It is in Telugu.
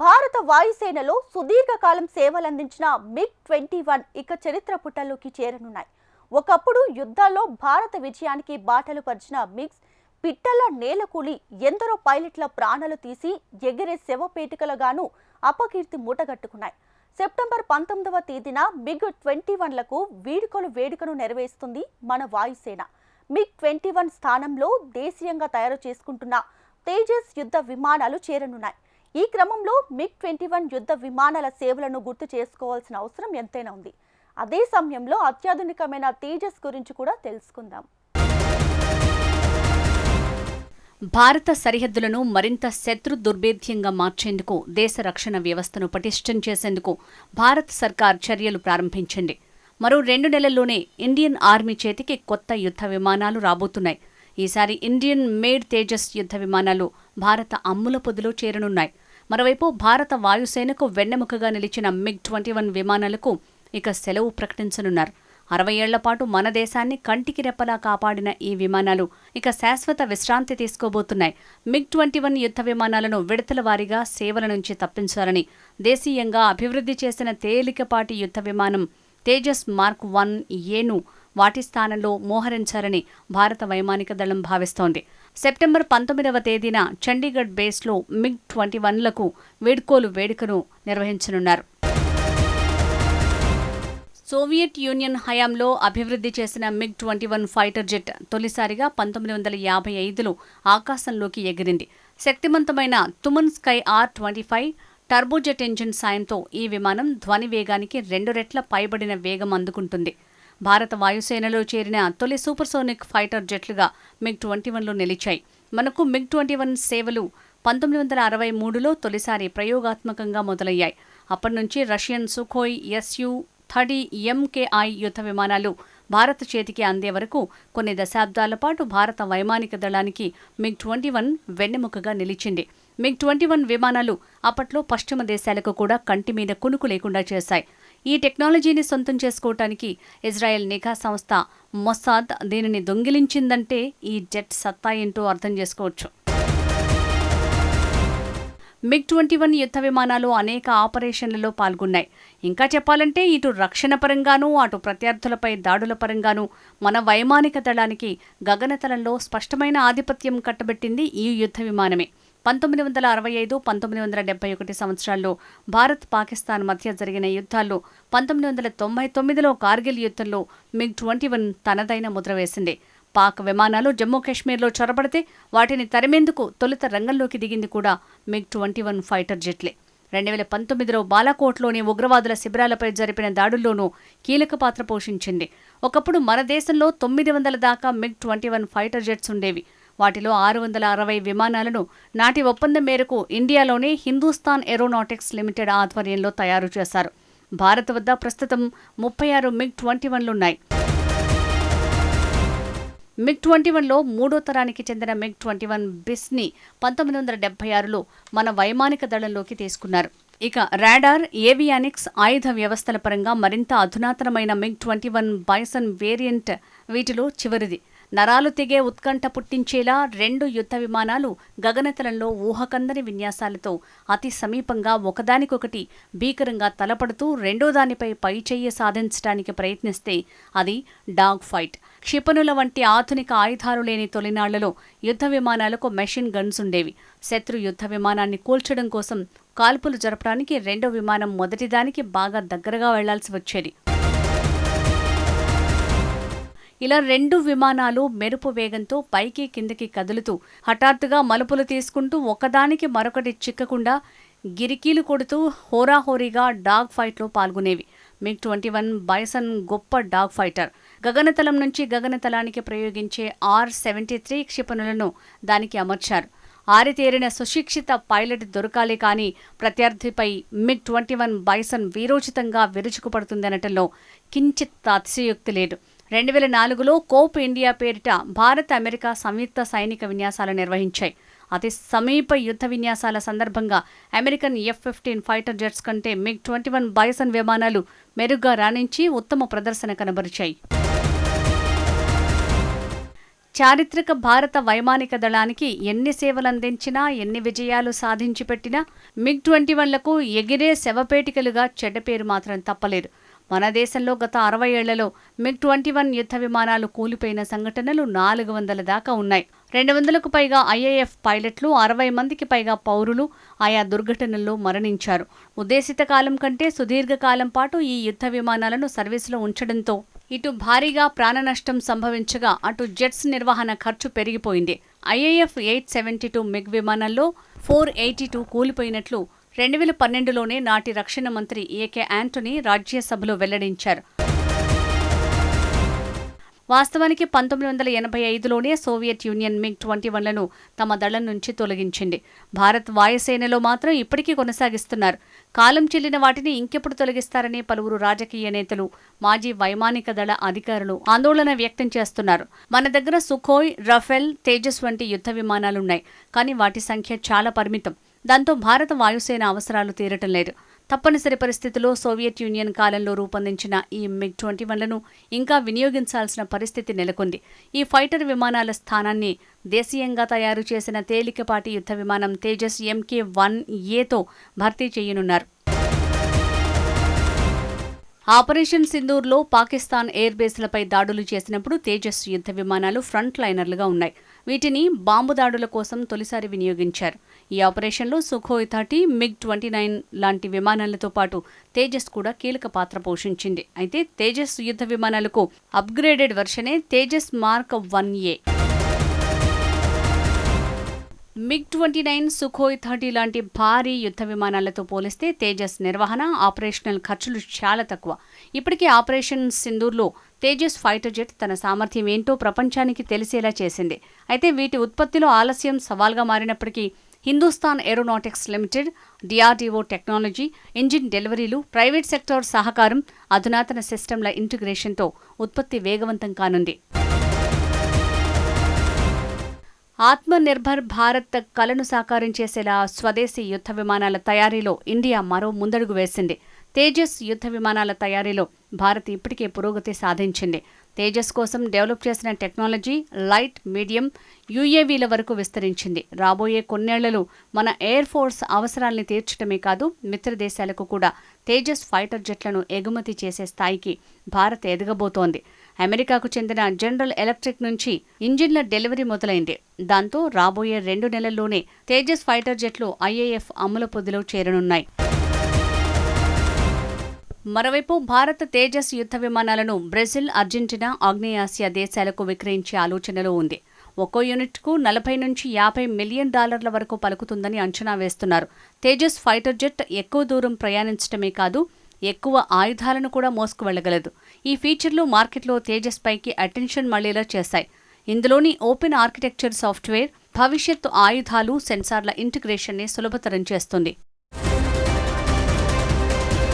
భారత వాయుసేనలో సుదీర్ఘకాలం సేవలందించిన MiG-21 ఇక చరిత్ర పుటల్లోకి చేరనున్నాయి. ఒకప్పుడు యుద్ధాల్లో భారత విజయానికి బాటలు పరిచిన మిగ్స్ పిట్టల నేలకూలి ఎందరో పైలట్ల ప్రాణాలు తీసి ఎగిరే శవపేటికలుగాను అపకీర్తి మూటగట్టుకున్నాయి. సెప్టెంబర్ 19వ తేదీన MiG-21లకు వేడుకను నెరవేరుస్తుంది మన వాయుసేన. MiG-21 స్థానంలో దేశీయంగా తయారు చేసుకుంటున్న తేజస్ యుద్ధ విమానాలు చేరనున్నాయి. ఈ క్రమంలో MiG-21 యుద్ధ విమానాల సేవలను గుర్తు చేసుకోవాల్సిన అవసరం ఎంతైనా ఉంది. అదే సమయంలో అత్యాధునికమైన తేజస్ గురించి కూడా తెలుసుకుందాం. భారత సరిహద్దులను మరింత శత్రు దుర్భేద్యంగా మార్చేందుకు దేశ రక్షణ వ్యవస్థను పటిష్టం చేసేందుకు భారత సర్కార్ చర్యలు ప్రారంభించింది. మరో 2 నెలల్లోనే ఇండియన్ ఆర్మీ చేతికి కొత్త యుద్ధ విమానాలు రాబోతున్నాయి. ఈసారి ఇండియన్ మేడ్ తేజస్ యుద్ధ విమానాలు భారత అమ్ముల పొదిలో చేరనున్నాయి. మరోవైపు భారత వాయుసేనకు వెన్నెముకగా నిలిచిన MiG-21 విమానాలకు ఇక సెలవు ప్రకటించనున్నారు. 60 ఏళ్ల పాటు మన దేశాన్ని కంటికి రెప్పలా కాపాడిన ఈ విమానాలు ఇక శాశ్వత విశ్రాంతి తీసుకోబోతున్నాయి. MiG-21 యుద్ధ విమానాలను విడతల వారీగా సేవల నుంచి తప్పించాలని దేశీయంగా అభివృద్ధి చేసిన తేలికపాటి యుద్ధ విమానం తేజస్ మార్క్ 1Aను వాటి స్థానంలో మోహరించాలని భారత వైమానిక దళం భావిస్తోంది. సెప్టెంబర్ 19వ తేదీన చండీగఢ్ బేస్లో MiG-21లకు వేడుకను నిర్వహించనున్నారు. సోవియట్ యూనియన్ హయాంలో అభివృద్ధి చేసిన MiG-21 ఫైటర్ జెట్ తొలిసారిగా 1955లో ఆకాశంలోకి ఎగిరింది. శక్తివంతమైన తుమన్ స్కై R-25 టర్బోజెట్ ఇంజిన్ సాయంతో ఈ విమానం ధ్వని వేగానికి 2 రెట్ల పైబడిన వేగం అందుకుంటుంది. భారత వాయుసేనలో చేరిన తొలి సూపర్సోనిక్ ఫైటర్ జెట్లుగా MiG-21లో నిలిచాయి. మనకు MiG-21 సేవలు 1963లో తొలిసారి ప్రయోగాత్మకంగా మొదలయ్యాయి. అప్పటి నుంచి రష్యన్ సుఖోయ్ Su-30 MKI యుద్ధ విమానాలు భారత చేతికి అందే వరకు కొన్ని దశాబ్దాల పాటు భారత వైమానిక దళానికి MiG-21 వెన్నెముకగా నిలిచింది. MiG-21 విమానాలు అప్పట్లో పశ్చిమ దేశాలకు కూడా కంటి మీద కునుకు లేకుండా చేశాయి. ఈ టెక్నాలజీని సొంతం చేసుకోవటానికి ఇజ్రాయెల్ నిఘా సంస్థ మొసాద్ దీనిని దొంగిలించిందంటే ఈ జెట్ సత్తా ఏంటో అర్థం చేసుకోవచ్చు. MiG-21 యుద్ధ విమానాలు అనేక ఆపరేషన్లలో పాల్గొన్నాయి. ఇంకా చెప్పాలంటే ఇటు రక్షణ పరంగానూ అటు ప్రత్యర్థులపై దాడుల పరంగానూ మన వైమానిక దళానికి గగనతలంలో స్పష్టమైన ఆధిపత్యం కట్టబెట్టింది ఈ యుద్ధ విమానమే. 1965, 1971 సంవత్సరాల్లో భారత్ పాకిస్తాన్ మధ్య జరిగిన యుద్ధాల్లో 1999లో కార్గిల్ యుద్ధంలో MiG-21 తనదైన ముద్ర వేసింది. పాక్ విమానాలు జమ్మూ కాశ్మీర్లో చొరబడితే వాటిని తరిమేందుకు తొలుత రంగంలోకి దిగింది కూడా MiG-21 ఫైటర్ జెట్లే. 2019లో బాలాకోట్లోని ఉగ్రవాదుల శిబిరాలపై జరిపిన దాడుల్లోనూ కీలక పాత్ర పోషించింది. ఒకప్పుడు మన దేశంలో 900 దాకా MiG-21 ఫైటర్ జెట్స్ ఉండేవి. వాటిలో 660 విమానాలను నాటి ఒప్పందం మేరకు ఇండియాలోనే హిందూస్థాన్ ఏరోనాటిక్స్ లిమిటెడ్ ఆధ్వర్యంలో తయారు చేశారు. భారత్ వద్ద ప్రస్తుతం 36 MiG-21లున్నాయి. MiG-21లో 3వ తరానికి చెందిన MiG-21 బిస్ని 1976లో మన వైమానిక దళంలోకి తీసుకున్నారు. ఇక రాడార్, ఏవియానిక్స్, ఆయుధ వ్యవస్థల పరంగా మరింత అధునాతనమైన MiG-21 బైసన్ వేరియంట్ వీటిలో చివరిది. నరాలు తెగే ఉత్కంఠ పుట్టించేలా 2 యుద్ధ విమానాలు గగనతలంలో ఊహకందని విన్యాసాలతో అతి సమీపంగా ఒకదానికొకటి భీకరంగా తలపడుతూ రెండో దానిపై పైచెయ్యి సాధించడానికి ప్రయత్నిస్తే అది డాగ్ ఫైట్. క్షిపణుల వంటి ఆధునిక ఆయుధాలు లేని తొలినాళ్లలో యుద్ధ విమానాలకు మెషిన్ గన్స్ ఉండేవి. శత్రు యుద్ధ విమానాన్ని కూల్చడం కోసం కాల్పులు జరపడానికి రెండో విమానం మొదటిదానికి బాగా దగ్గరగా వెళ్లాల్సి వచ్చేది. ఇలా 2 విమానాలు మెరుపు వేగంతో పైకి కిందకి కదులుతూ హఠాత్తుగా మలుపులు తీసుకుంటూ ఒకదానికి మరొకటి చిక్కకుండా గిరికీలు కొడుతూ హోరాహోరీగా డాగ్ ఫైట్లో పాల్గొనేవి. MiG-21 బైసన్ గొప్ప డాగ్ ఫైటర్. గగనతలం నుంచి గగనతలానికి ప్రయోగించే R-73 క్షిపణులను దానికి అమర్చారు. ఆరితేరిన సుశిక్షిత పైలట్ దొరకాలి కానీ ప్రత్యర్థిపై MiG-21 బైసన్ వీరోచితంగా విరుచుకుపడుతుందనటంలో కించిత్ అతిశయోక్తి లేదు. 2004లో కోప్ ఇండియా పేరిట భారత్, అమెరికా సంయుక్త సైనిక విన్యాసాలు నిర్వహించాయి. అతి సమీప యుద్ధ విన్యాసాల సందర్భంగా అమెరికన్ F-15 ఫైటర్ జెట్స్ కంటే MiG-21 బైసన్ విమానాలు మెరుగ్గా రాణించి ఉత్తమ ప్రదర్శన కనబరిచాయి. చారిత్రక భారత వైమానిక దళానికి ఎన్ని సేవలందించినా, ఎన్ని విజయాలు సాధించి పెట్టినా MiG-21లకు ఎగిరే శవపేటికలుగా చెడ్డ పేరు మాత్రం తప్పలేదు. మన దేశంలో గత 60 ఏళ్లలో MiG-21 యుద్ధ విమానాలు కూలిపోయిన సంఘటనలు 400 దాకా ఉన్నాయి. 200కు పైగా IAF పైలట్లు, 60 మందికి పైగా పౌరులు ఆయా దుర్ఘటనల్లో మరణించారు. ఉద్దేశిత కాలం కంటే సుదీర్ఘకాలం పాటు ఈ యుద్ధ విమానాలను సర్వీసులో ఉంచడంతో ఇటు భారీగా ప్రాణనష్టం సంభవించగా, అటు జెట్స్ నిర్వహణ ఖర్చు పెరిగిపోయింది. IAF 872 MiG విమానాల్లో 482 కూలిపోయినట్లు 2012లోనే నాటి రక్షణ మంత్రి AK యాంటనీ రాజ్యసభలో వెల్లడించారు. వాస్తవానికి 1985లోనే సోవియట్ యూనియన్ MiG-21లను తమ దళం నుంచి తొలగించింది. భారత్ వాయుసేనలో మాత్రం ఇప్పటికీ కొనసాగిస్తున్నారు. కాలం చెల్లిన వాటిని ఇంకెప్పుడు తొలగిస్తారని పలువురు రాజకీయ నేతలు, మాజీ వైమానిక దళ అధికారులు ఆందోళన వ్యక్తం చేస్తున్నారు. మన దగ్గర సుఖోయ్, రఫేల్, తేజస్ వంటి యుద్ధ విమానాలున్నాయి. కానీ వాటి సంఖ్య చాలా పరిమితం. దాంతో భారత వాయుసేన అవసరాలు తీరటం లేదు. తప్పనిసరి పరిస్థితుల్లో సోవియట్ యూనియన్ కాలంలో రూపొందించిన ఈ MiG-21లను ఇంకా వినియోగించాల్సిన పరిస్థితి నెలకొంది. ఈ ఫైటర్ విమానాల స్థానాన్ని దేశీయంగా తయారు చేసిన తేలికపాటి యుద్ధ విమానం తేజస్ MK-1Aతో భర్తీ చేయనున్నారు. ఆపరేషన్ సింధూర్లో పాకిస్తాన్ ఎయిర్ బేస్లపై దాడులు చేసినప్పుడు తేజస్ యుద్ధ విమానాలు ఫ్రంట్ లైనర్లుగా ఉన్నాయి. వీటిని బాంబు దాడుల కోసం తొలిసారి వినియోగించారు. ఈ ఆపరేషన్లో సుఖోయ్ 30, MiG-29 లాంటి విమానాలతో పాటు తేజస్ కూడా కీలక పాత్ర పోషించింది. అయితే తేజస్ యుద్ధ విమానాలకు అప్గ్రేడెడ్ వెర్షనే Tejas mark 1A. MiG-29, Sukhoi 30 లాంటి భారీ యుద్ధ విమానాలతో పోలిస్తే తేజస్ నిర్వహణ, ఆపరేషనల్ ఖర్చులు చాలా తక్కువ. ఇప్పటికే ఆపరేషన్ సింధూర్లో తేజస్ ఫైటర్ జెట్ తన సామర్థ్యం ఏంటో ప్రపంచానికి తెలిసేలా చేసింది. అయితే వీటి ఉత్పత్తిలో ఆలస్యం సవాల్గా మారినప్పటికీ Hindustan aeronautics limited, DRDO technology, engine deliveries, private sector సహకారం, అధునాతన సిస్టమ్ల ఇంటిగ్రేషన్తో ఉత్పత్తి వేగవంతం కానుంది. ఆత్మనిర్భర్ భారత్ కలను సాకారం చేసేలా స్వదేశీ యుద్ధ విమానాల తయారీలో ఇండియా మరో ముందడుగు వేసింది. తేజస్ యుద్ధ విమానాల తయారీలో భారత్ ఇప్పటికే పురోగతి సాధించింది. తేజస్ కోసం డెవలప్ చేసిన టెక్నాలజీ లైట్, మీడియం, UAVల వరకు విస్తరించింది. రాబోయే కొన్నేళ్లలో మన ఎయిర్ ఫోర్స్ అవసరాల్ని తీర్చడమే కాదు, మిత్ర దేశాలకు కూడా తేజస్ ఫైటర్ జెట్లను ఎగుమతి చేసే స్థాయికి భారత్ ఎదగబోతోంది. అమెరికాకు చెందిన జనరల్ ఎలక్ట్రిక్ నుంచి ఇంజిన్ల డెలివరీ మొదలైంది. దాంతో రాబోయే 2 నెలల్లోనే తేజస్ ఫైటర్ జెట్లు IAF అమలు పొదిలో చేరనున్నాయి. మరోవైపు భారత తేజస్ యుద్ధ విమానాలను బ్రెజిల్, అర్జెంటీనా, ఆగ్నేయాసియా దేశాలకు విక్రయించే ఆలోచనలో ఉంది. ఒక్కో యూనిట్కు $40 నుంచి $50 మిలియన్ వరకు పలుకుతుందని అంచనా వేస్తున్నారు. తేజస్ ఫైటర్ జెట్ ఎక్కువ దూరం ప్రయాణించడమే కాదు, ఎక్కువ ఆయుధాలను కూడా మోసుకు వెళ్లగలదు. ఈ ఫీచర్లు మార్కెట్లో తేజస్ పైకి అటెన్షన్ మళ్లేలా చేశాయి. ఇందులోని ఓపెన్ ఆర్కిటెక్చర్ సాఫ్ట్వేర్ భవిష్యత్తు ఆయుధాలు, సెన్సార్ల ఇంటిగ్రేషన్ని సులభతరం చేస్తుంది.